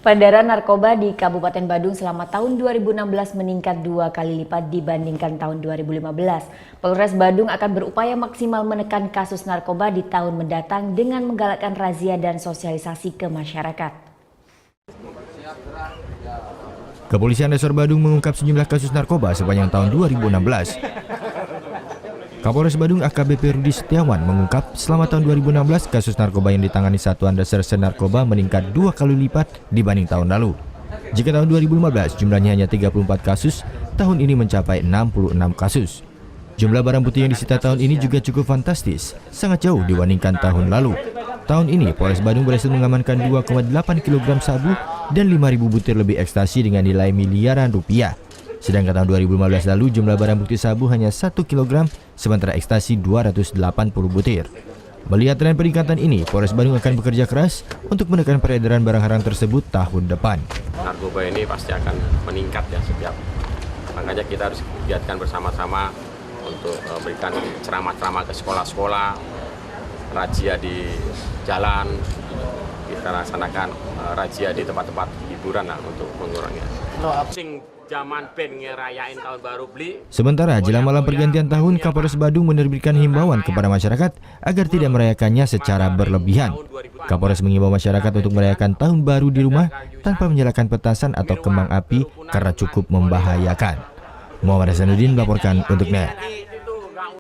Peredaran narkoba di Kabupaten Badung selama tahun 2016 meningkat 2 kali lipat dibandingkan tahun 2015. Polres Badung akan berupaya maksimal menekan kasus narkoba di tahun mendatang dengan menggalakkan razia dan sosialisasi ke masyarakat. Kepolisian Resor Badung mengungkap sejumlah kasus narkoba sepanjang tahun 2016. Kapolres Badung AKBP Rudi Setiawan mengungkap selama tahun 2016 kasus narkoba yang ditangani Satuan Reserse Narkoba meningkat 2 kali lipat dibanding tahun lalu. Jika tahun 2015 jumlahnya hanya 34 kasus, tahun ini mencapai 66 kasus. Jumlah barang bukti yang disita tahun ini juga cukup fantastis, sangat jauh dibandingkan tahun lalu. Tahun ini Polres Badung berhasil mengamankan 2,8 kg sabu dan 5.000 butir lebih ekstasi dengan nilai miliaran rupiah. Sedangkan tahun 2015 lalu jumlah barang bukti sabu hanya 1 kg, sementara ekstasi 280 butir. Melihat tren peningkatan ini, Polres Badung akan bekerja keras untuk menekan peredaran barang haram tersebut tahun depan. Narkoba ini pasti akan meningkat ya setiap. Makanya kita harus giatkan bersama-sama untuk berikan ceramah-ceramah ke sekolah-sekolah, razia di jalan, kita laksanakan razia di tempat-tempat hiburan untuk mengurangi. Zaman ben ngerayain tahun baru beli. Sementara jelang malam pergantian tahun, Kapolres Badung menerbitkan himbauan kepada masyarakat agar tidak merayakannya secara berlebihan. Kapolres mengimbau masyarakat untuk merayakan tahun baru di rumah tanpa menyalakan petasan atau kembang api karena cukup membahayakan. Muhammad Hasanuddin melaporkan untuk NET.